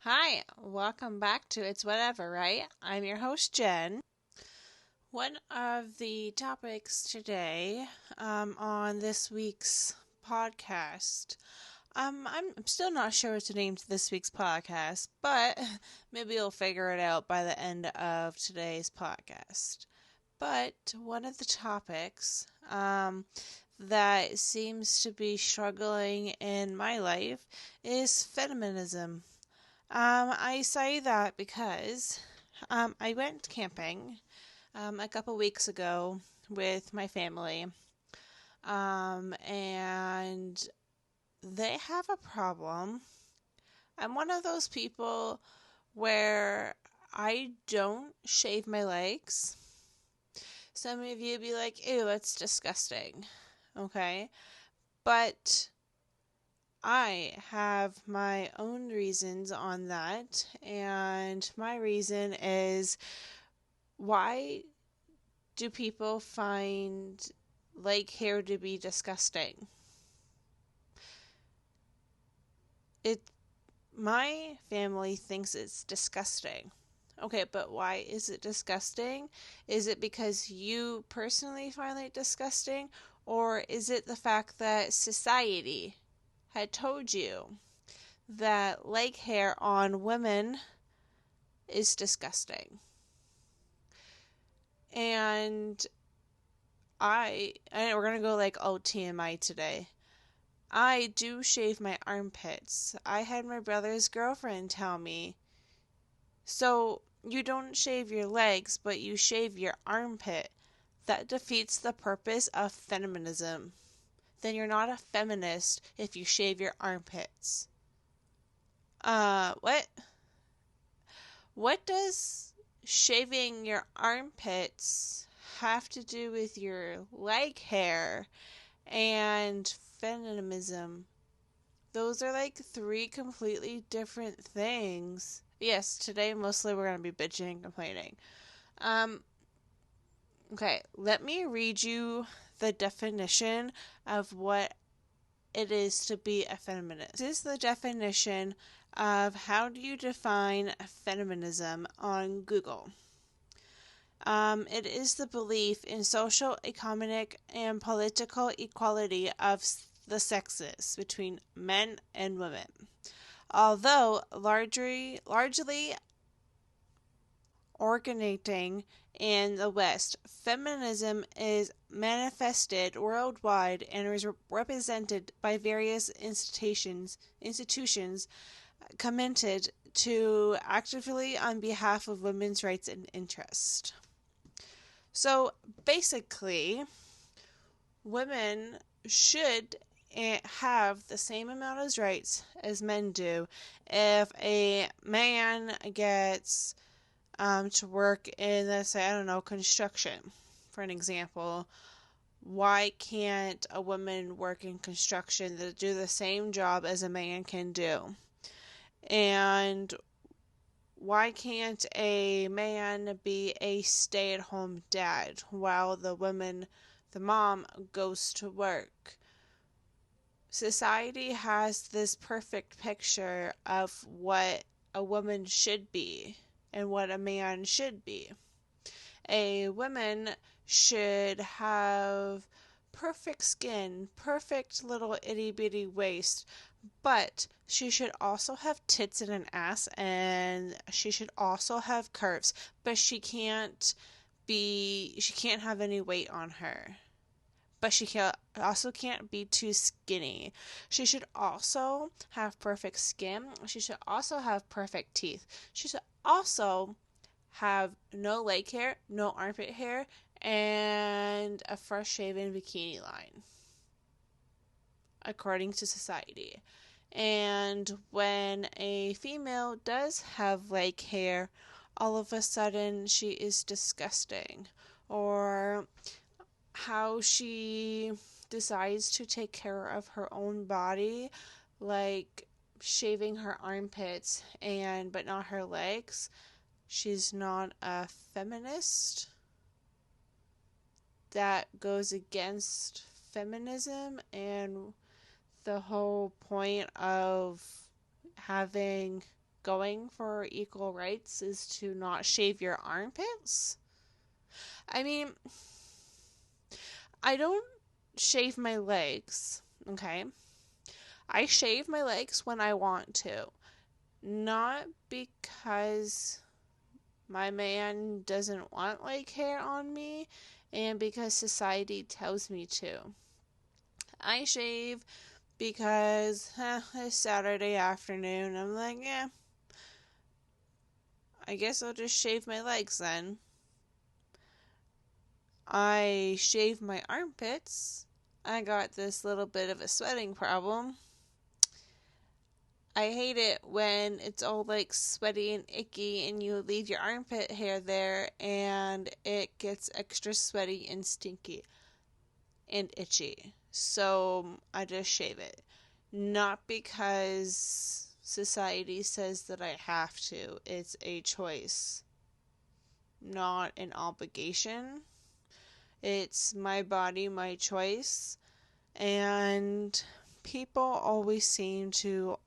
Hi, welcome back to It's Whatever, right? I'm your host, Jen. One of the topics today on this week's podcast, I'm still not sure what to name this week's podcast, but maybe you'll figure it out by the end of today's podcast. But one of the topics that seems to be struggling in my life is feminism. I say that because I went camping a couple weeks ago with my family, and they have a problem. I'm one of those people where I don't shave my legs. Some of you be like, ew, that's disgusting. Okay? But I have my own reasons on that, and my reason is, why do people find leg hair to be disgusting? It My family thinks it's disgusting. Okay, but why is it disgusting? Is it because you personally find it disgusting, or is it the fact that society had told you that leg hair on women is disgusting? And we're gonna go like all TMI today. I do shave my armpits. I had my brother's girlfriend tell me, so you don't shave your legs, but you shave your armpit. That defeats the purpose of feminism. Then you're not a feminist if you shave your armpits. What? What does shaving your armpits have to do with your leg hair and feminism? Those are like three completely different things. Yes, today mostly we're going to be bitching and complaining. Um, okay, let me read you the definition of what it is to be a feminist. This is the definition of how do you define feminism on Google. It is the belief in social, economic, and political equality of the sexes between men and women. Although largely originating in the West, feminism is manifested worldwide and is represented by various institutions committed to actively on behalf of women's rights and interests. So basically, women should have the same amount of rights as men do. If a man gets to work in, let's say, I don't know, construction, for an example, why can't a woman work in construction to do the same job as a man can do? And why can't a man be a stay-at-home dad while the mom goes to work? Society has this perfect picture of what a woman should be and what a man should be. A woman should have perfect skin, perfect little itty bitty waist, but she should also have tits and an ass, and she should also have curves, but she can't have any weight on her. But also can't be too skinny. She should also have perfect skin. She should also have perfect teeth. She should also have no leg hair, no armpit hair, and a fresh shaven bikini line, according to society. And when a female does have leg hair, all of a sudden she is disgusting. Or how she decides to take care of her own body, like shaving her armpits but not her legs. She's not a feminist. That goes against feminism and the whole point of having going for equal rights is to not shave your armpits. I mean, I don't shave my legs, okay? I shave my legs when I want to. Not because my man doesn't want leg hair on me and because society tells me to. I shave because it's Saturday afternoon. I'm like, yeah, I guess I'll just shave my legs then. I shave my armpits. I got this little bit of a sweating problem. I hate it when it's all like sweaty and icky and you leave your armpit hair there and it gets extra sweaty and stinky and itchy. So I just shave it. Not because society says that I have to. It's a choice, not an obligation. It's my body, my choice. And people always seem to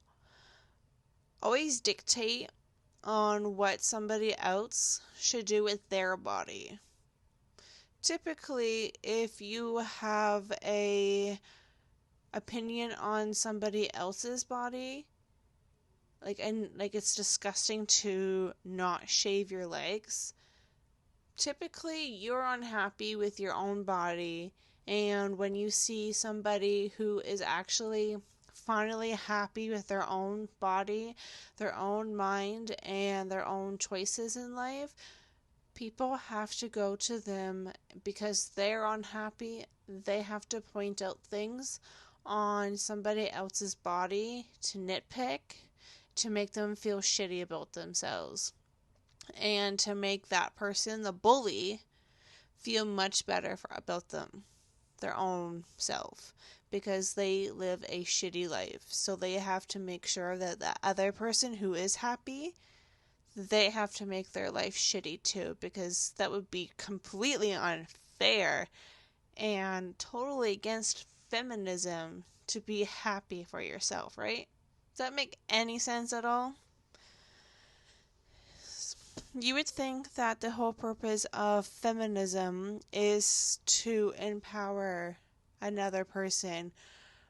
always dictate on what somebody else should do with their body. Typically, if you have a opinion on somebody else's body, like it's disgusting to not shave your legs, typically you're unhappy with your own body, and when you see somebody who is actually finally happy with their own body, their own mind, and their own choices in life, people have to go to them because they're unhappy. They have to point out things on somebody else's body to nitpick, to make them feel shitty about themselves, and to make that person, the bully, feel much better about their own self, because they live a shitty life. So they have to make sure that the other person who is happy, they have to make their life shitty too, because that would be completely unfair and totally against feminism to be happy for yourself, right? Does that make any sense at all? You would think that the whole purpose of feminism is to empower another person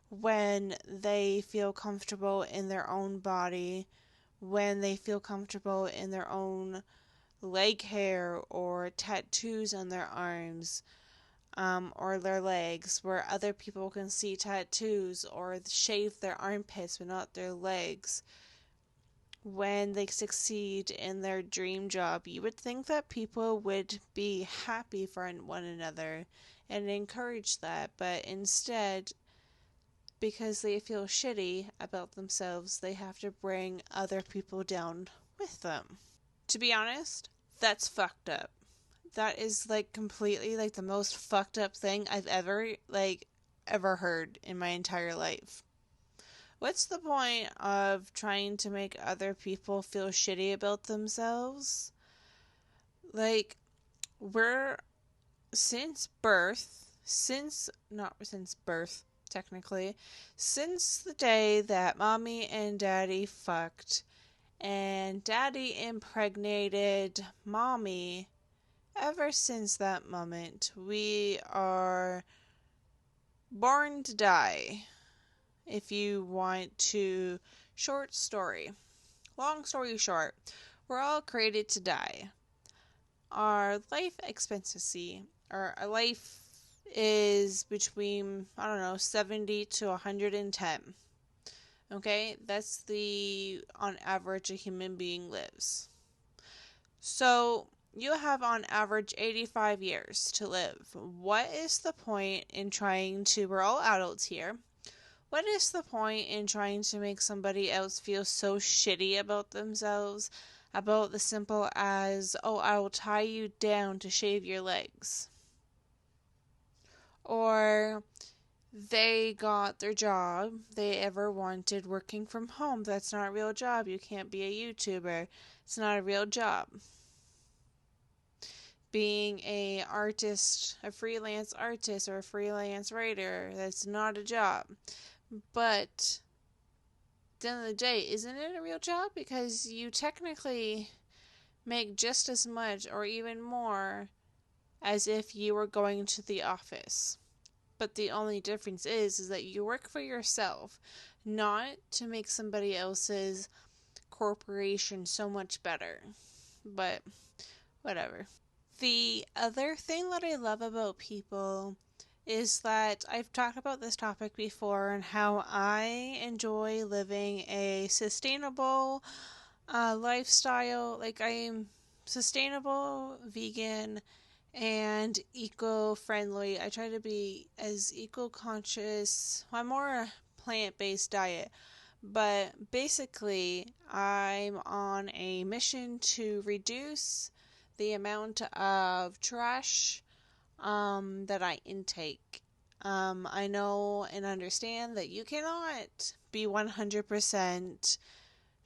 when they feel comfortable in their own body, when they feel comfortable in their own leg hair or tattoos on their arms, or their legs, where other people can see tattoos, or shave their armpits but not their legs. When they succeed in their dream job, you would think that people would be happy for one another and encourage that, but instead, because they feel shitty about themselves, they have to bring other people down with them. To be honest, that's fucked up. That is like completely like the most fucked up thing I've ever heard in my entire life. What's the point of trying to make other people feel shitty about themselves? Like, we're, not since birth, technically, since the day that mommy and daddy fucked, and daddy impregnated mommy, ever since that moment, we are born to die. If you want to, short story. Long story short, we're all created to die. Our life expectancy, or our life is between, 70 to 110. Okay? That's on average, a human being lives. So, you have on average 85 years to live. What is the point in we're all adults here. What is the point in trying to make somebody else feel so shitty about themselves, about the simple as, oh, I will tie you down to shave your legs? Or they got their job they ever wanted working from home. That's not a real job. You can't be a YouTuber. It's not a real job. Being a artist, a freelance artist or a freelance writer, that's not a job. But the end of the day, isn't it a real job? Because you technically make just as much or even more as if you were going to the office. But the only difference is that you work for yourself, not to make somebody else's corporation so much better. But whatever. The other thing that I love about people is that I've talked about this topic before and how I enjoy living a sustainable lifestyle. Like, I'm sustainable, vegan, and eco-friendly. I try to be as eco-conscious. I'm more a plant-based diet, but basically I'm on a mission to reduce the amount of trash that I intake. I know and understand that you cannot be 100%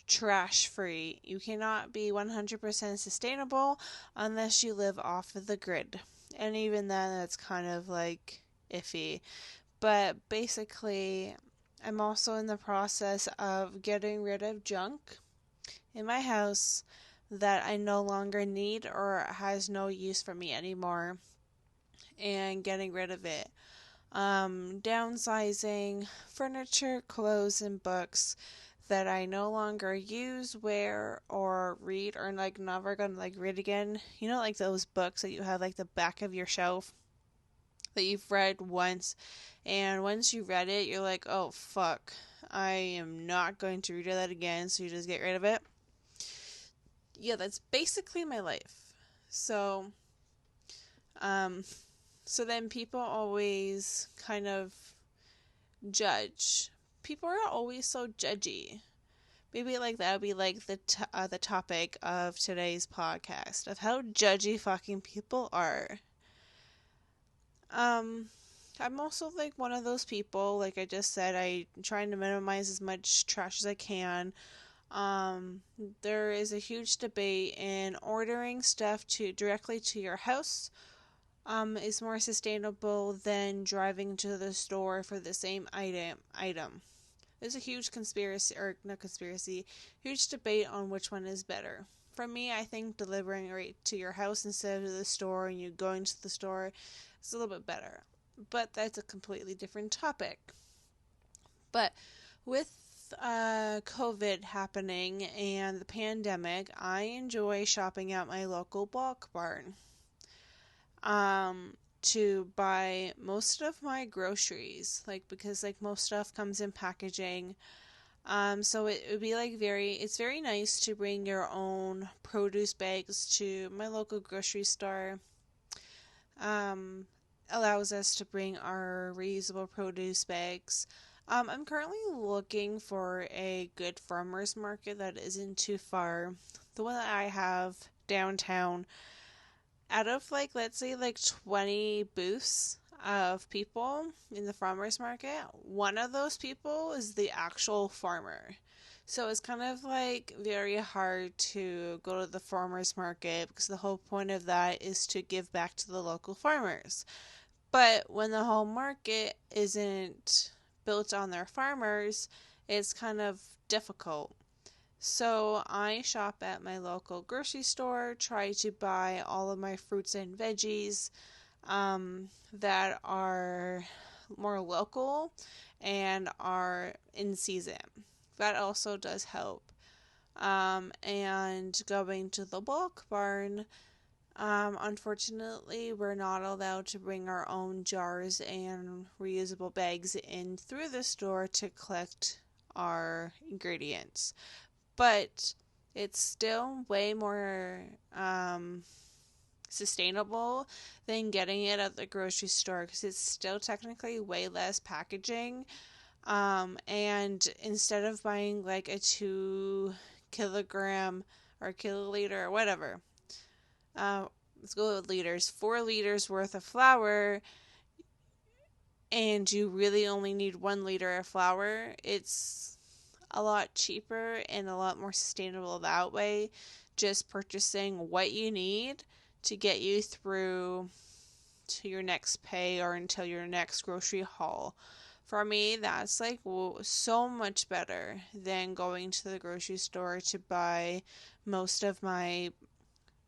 trash free. You cannot be 100% sustainable unless you live off of the grid. And even then, that's kind of like iffy. But basically, I'm also in the process of getting rid of junk in my house that I no longer need or has no use for me anymore, and getting rid of it. Downsizing furniture, clothes, and books that I no longer use, wear, or read, or like never gonna like read again. You know, like those books that you have like the back of your shelf that you've read once, and once you read it, you're like, oh fuck, I am not going to read that again, so you just get rid of it. Yeah, that's basically my life. So, um, so then people always kind of judge. People are always so judgy. Maybe like that would be like the topic of today's podcast of how judgy fucking people are. Um, I'm also like one of those people. Like I just said, I'm trying to minimize as much trash as I can. Um, there is a huge debate in ordering stuff to directly to your house. Is more sustainable than driving to the store for the same item. There's a huge conspiracy, or not conspiracy, huge debate on which one is better. For me, I think delivering right to your house instead of the store and you going to the store is a little bit better. But that's a completely different topic. But with COVID happening and the pandemic, I enjoy shopping at my local bulk barn to buy most of my groceries, like because like most stuff comes in packaging. So it would be like it's very nice to bring your own produce bags to my local grocery store. Um, Allows us to bring our reusable produce bags. I'm currently looking for a good farmer's market that isn't too far. The one that I have downtown, out of like, let's say like 20 booths of people in the farmer's market, one of those people is the actual farmer. So it's kind of like very hard to go to the farmer's market because the whole point of that is to give back to the local farmers. But when the whole market isn't built on their farmers, it's kind of difficult. So I shop at my local grocery store, try to buy all of my fruits and veggies that are more local and are in season. That also does help. And going to the bulk barn, unfortunately, we're not allowed to bring our own jars and reusable bags in through the store to collect our ingredients. But it's still way more sustainable than getting it at the grocery store because it's still technically way less packaging. And instead of buying like a 2 kilogram or kiloliter or whatever, let's go with liters, 4 liters worth of flour, and you really only need 1 liter of flour, it's a lot cheaper and a lot more sustainable that way. Just purchasing what you need to get you through to your next pay or until your next grocery haul For me, that's like so much better than going to the grocery store to buy most of my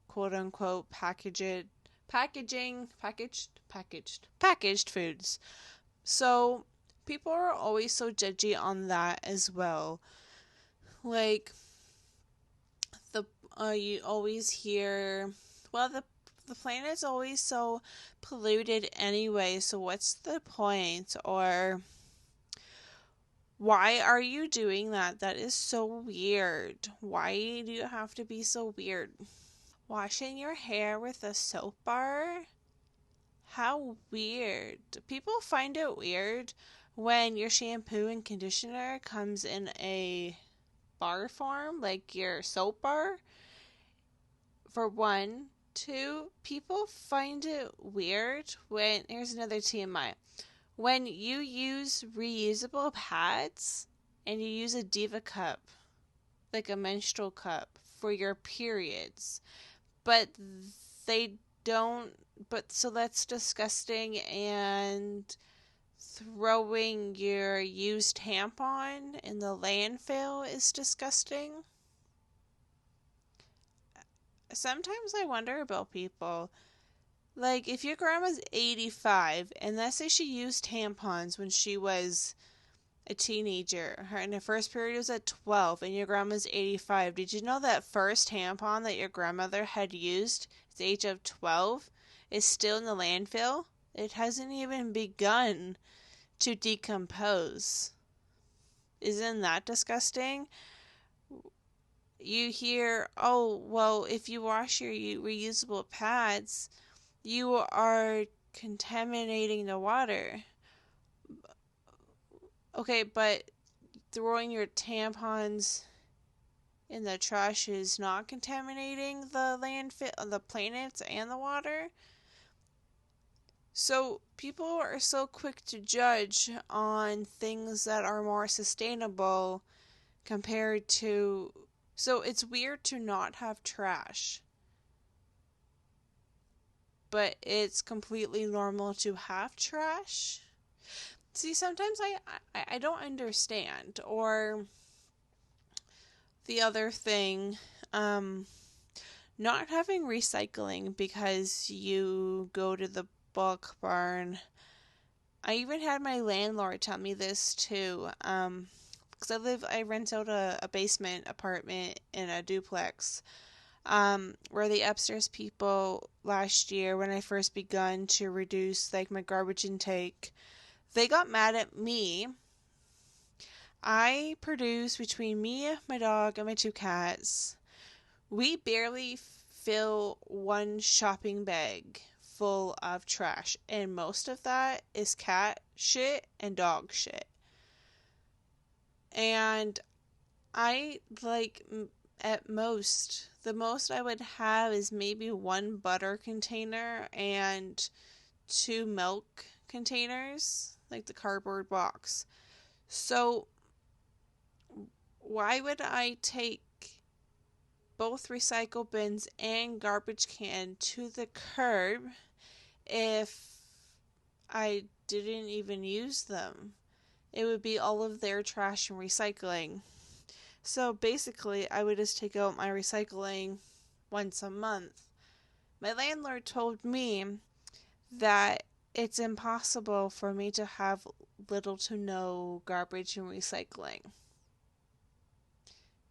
quote unquote packaged foods. So people are always so judgy on that as well. Like the you always hear, well, the planet's always so polluted anyway, so what's the point? Or why are you doing that? That is so weird. Why do you have to be so weird? Washing your hair with a soap bar? How weird. People find it weird when your shampoo and conditioner comes in a bar form, like your soap bar, for one. Two, people find it weird when, here's another TMI, when you use reusable pads and you use a Diva cup, like a menstrual cup, for your periods, but they don't, but so that's disgusting, and throwing your used tampon in the landfill is disgusting. Sometimes I wonder about people. Like, if your grandma's 85, and let's say she used tampons when she was a teenager, and her first period was at 12, and your grandma's 85, did you know that first tampon that your grandmother had used at the age of 12 is still in the landfill? It hasn't even begun to decompose. Isn't that disgusting? You hear, oh, well, if you wash your reusable pads, you are contaminating the water. Okay, but throwing your tampons in the trash is not contaminating the landfill, the planets, and the water. So people are so quick to judge on things that are more sustainable compared to. So it's weird to not have trash, but it's completely normal to have trash. See, sometimes I don't understand. Or the other thing, not having recycling because you go to the bulk barn. I even had my landlord tell me this too. Because I rent out a basement apartment in a duplex. Where the upstairs people last year, when I first begun to reduce like my garbage intake, they got mad at me. I produce, between me, my dog, and my two cats, we barely fill one shopping bag full of trash, and most of that is cat shit and dog shit. And I like, at most, the most I would have is maybe one butter container and two milk containers, like the cardboard box. So why would I take both recycle bins and garbage can to the curb if I didn't even use them? It would be all of their trash and recycling. So basically, I would just take out my recycling once a month. My landlord told me that it's impossible for me to have little to no garbage and recycling,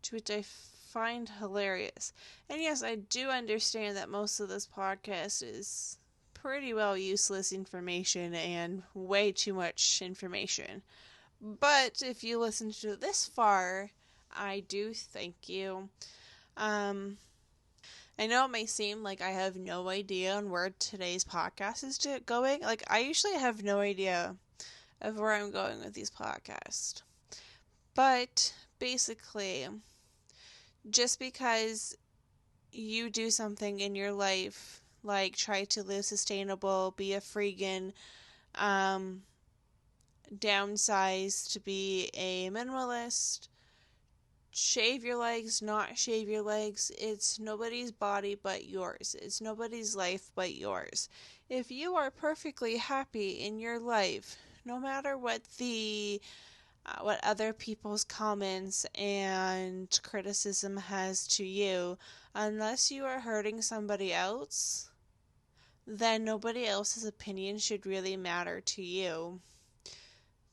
to which I find hilarious. And yes, I do understand that most of this podcast is pretty well useless information and way too much information. But if you listen to this far, I do thank you. I know it may seem like I have no idea on where today's podcast is going. Like, I usually have no idea of where I'm going with these podcasts. But basically, just because you do something in your life, like try to live sustainable, be a freegan, downsize to be a minimalist, shave your legs, not shave your legs, it's nobody's body but yours. It's nobody's life but yours. If you are perfectly happy in your life no matter what other people's comments and criticism has to you, unless you are hurting somebody else, then nobody else's opinion should really matter to you.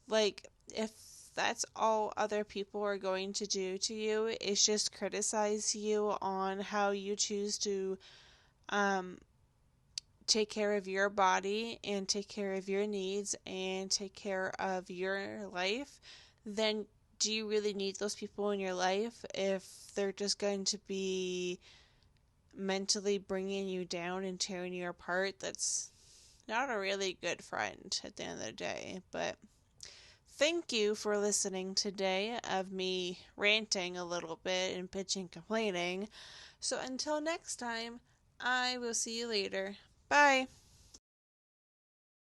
Like, if that's all other people are going to do to you is just criticize you on how you choose to um, take care of your body and take care of your needs and take care of your life, then do you really need those people in your life if they're just going to be mentally bringing you down and tearing you apart? That's not a really good friend at the end of the day. But thank you for listening today of me ranting a little bit and bitching, complaining. So until next time, I will see you later. Bye.